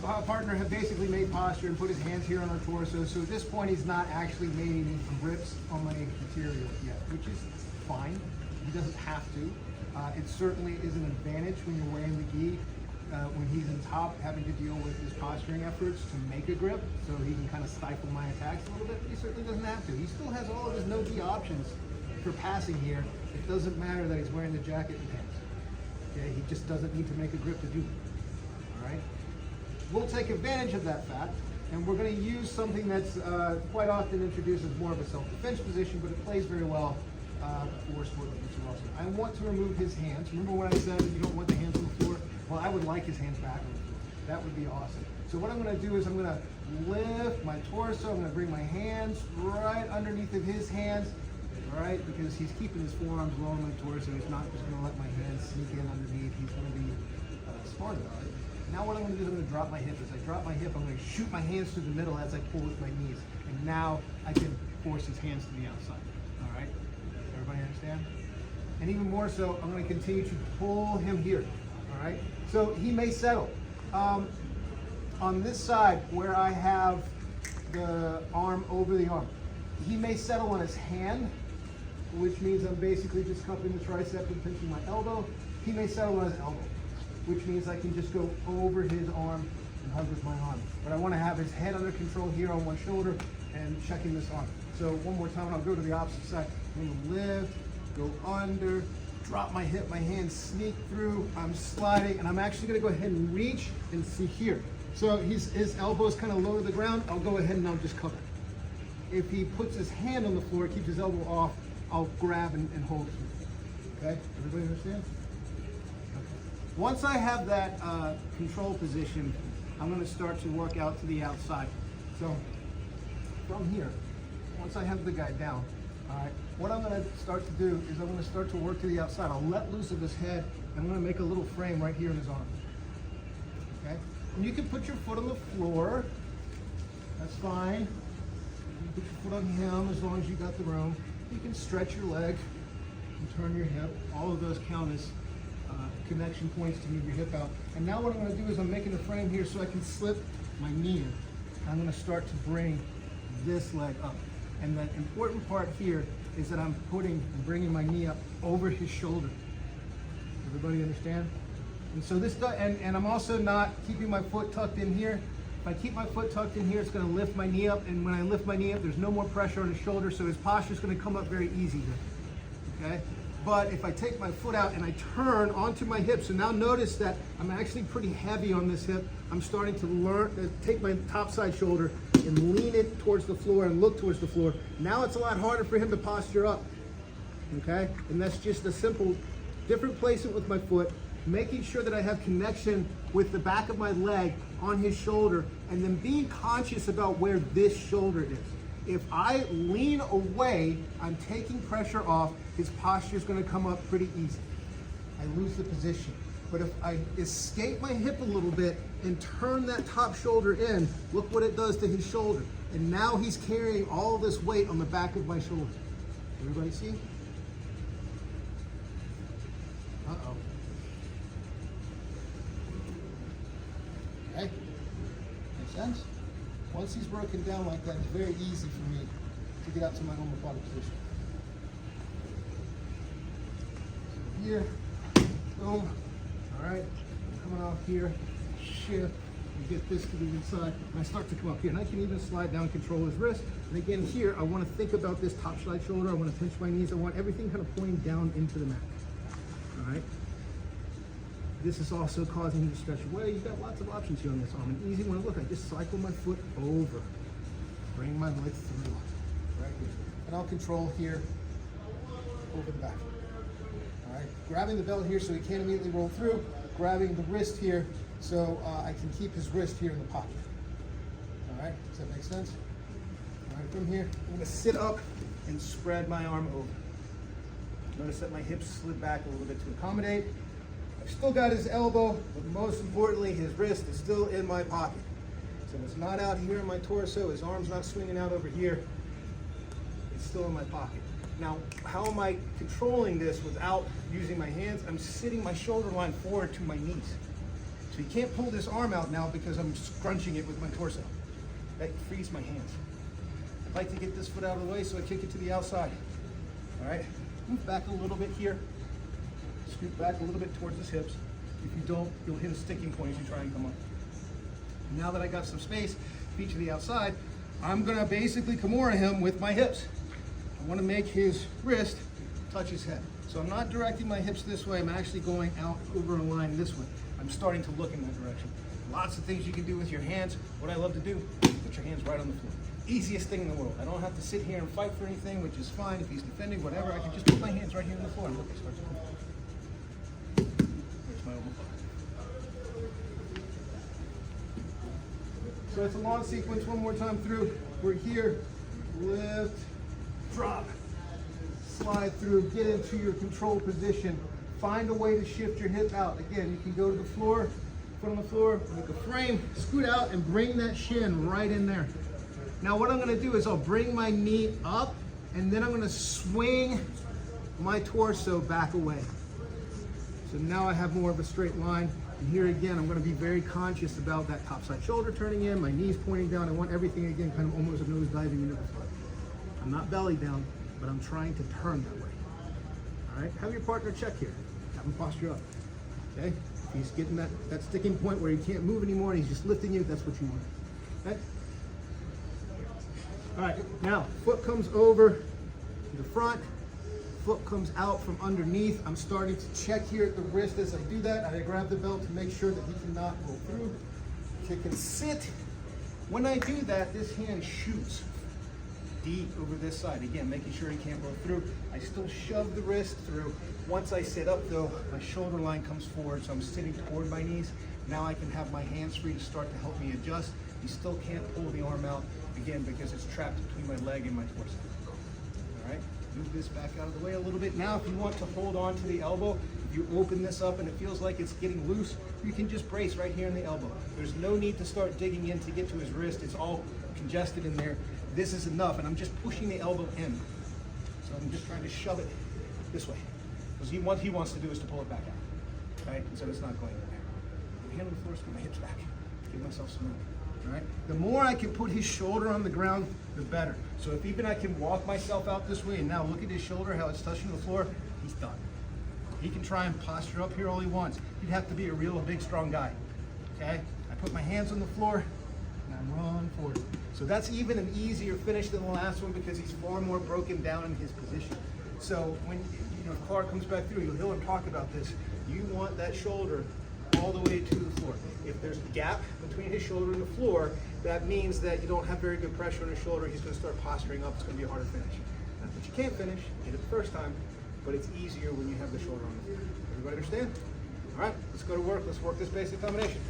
our partner had basically made posture and put his hands here on our torso. So at this point, he's not actually made any grips on my material yet, which is fine. He doesn't have to. It certainly is an advantage when you're wearing the gi, when he's in top, having to deal with his posturing efforts to make a grip, so he can kind of stifle my attacks a little bit. But he certainly doesn't have to. He still has all of his no gi options for passing here. It doesn't matter that he's wearing the jacket and pants. Okay, he just doesn't need to make a grip to do it. All right. We'll take advantage of that fact, and we're going to use something that's quite often introduced as more of a self-defense position, but it plays very well for sport like this also. I want to remove his hands. Remember when I said you don't want the hands on the floor? Well, I would like his hands back on the floor. That would be awesome. So what I'm going to do is I'm going to lift my torso. I'm going to bring my hands right underneath of his hands, all right, because he's keeping his forearms low on my torso. He's not just going to let my hands sneak in underneath. He's going to be smart about it. Now what I'm going to do is I'm going to drop my hip. As I drop my hip, I'm going to shoot my hands through the middle as I pull with my knees. And now I can force his hands to the outside. All right? Everybody understand? And even more so, I'm going to continue to pull him here. All right? So he may settle. On this side where I have the arm over the arm, he may settle on his hand, which means I'm basically just cupping the tricep and pinching my elbow. He may settle on his elbow, which means I can just go over his arm and hug with my arm. But I want to have his head under control here on one shoulder and checking this arm. So one more time, and I'll go to the opposite side. I'm going to lift, go under, drop my hip, my hands sneak through, I'm sliding, and I'm actually going to go ahead and reach and see here. So his elbow is kind of low to the ground. I'll go ahead and I'll just cover it. If he puts his hand on the floor, keeps his elbow off, I'll grab and hold it. Okay? Everybody understand? Once I have that control position, I'm going to start to work out to the outside. So from here, once I have the guy down, all right, what I'm going to start to do is I'm going to start to work to the outside. I'll let loose of his head. I'm going to make a little frame right here in his arm. Okay? And you can put your foot on the floor. That's fine. You can put your foot on him as long as you got the room. You can stretch your leg and turn your hip. All of those count as connection points to move your hip out. And now what I'm going to do is I'm making a frame here so I can slip my knee in. I'm going to start to bring this leg up. And the important part here is that I'm bringing my knee up over his shoulder. Everybody understand? And so this, and I'm also not keeping my foot tucked in here. If I keep my foot tucked in here, it's going to lift my knee up. And when I lift my knee up, there's no more pressure on his shoulder, so his posture is going to come up very easy here. Okay? But if I take my foot out and I turn onto my hip, so now notice that I'm actually pretty heavy on this hip. I'm starting to take my top side shoulder and lean it towards the floor and look towards the floor. Now it's a lot harder for him to posture up, okay? And that's just a simple, different placement with my foot, making sure that I have connection with the back of my leg on his shoulder, and then being conscious about where this shoulder is. If I lean away, I'm taking pressure off, his posture is going to come up pretty easy. I lose the position. But if I escape my hip a little bit and turn that top shoulder in, look what it does to his shoulder. And now he's carrying all this weight on the back of my shoulder. Everybody see? Uh-oh. Okay, makes sense? Once he's broken down like that, it's very easy for me to get out to my Omoplata position. So here, boom, all right, I'm coming off here, shift, you get this to the inside, and I start to come up here, and I can even slide down, control his wrist, and again here, I want to think about this top side shoulder, I want to pinch my knees, I want everything kind of pointing down into the mat, all right? This is also causing him to stretch away. You've got lots of options here on this arm. An easy one to look, I just cycle my foot over, bring my leg through, right here. And I'll control here over the back. All right, grabbing the belt here so he can't immediately roll through, grabbing the wrist here so I can keep his wrist here in the pocket. All right, does that make sense? All right, from here, I'm gonna sit up and spread my arm over. Notice that my hips slid back a little bit to accommodate. I've still got his elbow, but most importantly, his wrist is still in my pocket. So it's not out here in my torso, his arm's not swinging out over here. It's still in my pocket. Now, how am I controlling this without using my hands? I'm sitting my shoulder line forward to my knees. So you can't pull this arm out now because I'm scrunching it with my torso. That frees my hands. I like to get this foot out of the way so I kick it to the outside. All right, move back a little bit here. Scoot back a little bit towards his hips. If you don't, you'll hit a sticking point as you try and come up. Now that I got some space, feet to the outside, I'm gonna basically Kimura him with my hips. I wanna make his wrist touch his head. So I'm not directing my hips this way, I'm actually going out over a line this way. I'm starting to look in that direction. Lots of things you can do with your hands. What I love to do, put your hands right on the floor. Easiest thing in the world. I don't have to sit here and fight for anything, which is fine. If he's defending, whatever, I can just put my hands right here on the floor and look, I start to move. There's my omoplata. So it's a long sequence, one more time through. We're here, lift, drop, slide through, get into your control position. Find a way to shift your hip out. Again, you can go to the floor, foot on the floor, make a frame, scoot out and bring that shin right in there. Now what I'm gonna do is I'll bring my knee up and then I'm gonna swing my torso back away. So now I have more of a straight line. And here again, I'm gonna be very conscious about that top side shoulder turning in, my knees pointing down. I want everything again kind of almost a nose diving into the foot. I'm not belly down, but I'm trying to turn that way. All right, have your partner check here. Have him posture up, okay? If he's getting that sticking point where he can't move anymore and he's just lifting you, that's what you want, okay? All right, now foot comes over to the front, foot comes out from underneath. I'm starting to check here at the wrist as I do that. I grab the belt to make sure that he cannot roll through. Kick and sit. When I do that, this hand shoots deep over this side. Again, making sure he can't roll through. I still shove the wrist through. Once I sit up though, my shoulder line comes forward, so I'm sitting toward my knees. Now I can have my hands free to start to help me adjust. You still can't pull the arm out, again, because it's trapped between my leg and my torso. All right, move this back out of the way a little bit. Now, if you want to hold on to the elbow, if you open this up and it feels like it's getting loose, you can just brace right here in the elbow. There's no need to start digging in to get to his wrist. It's all congested in there. This is enough, and I'm just pushing the elbow in. So I'm just trying to shove it this way. Because what he wants to do is to pull it back out, right? So it's not going in there. Put my hand on the floor, put my hips back. Give myself some room, all right? The more I can put his shoulder on the ground, the better. So if even I can walk myself out this way, and now look at his shoulder, how it's touching the floor, he's done. He can try and posture up here all he wants. He'd have to be a real big, strong guy, okay? I put my hands on the floor, and I run forward. So that's even an easier finish than the last one because he's far more broken down in his position. So when Clark comes back through, you'll hear him talk about this. You want that shoulder all the way to the floor. If there's a gap between his shoulder and the floor, that means that you don't have very good pressure on his shoulder. He's going to start posturing up. It's going to be a harder finish. Not that you can't finish, get it the first time, but it's easier when you have the shoulder on the floor. Everybody understand? All right, let's go to work. Let's work this basic combination.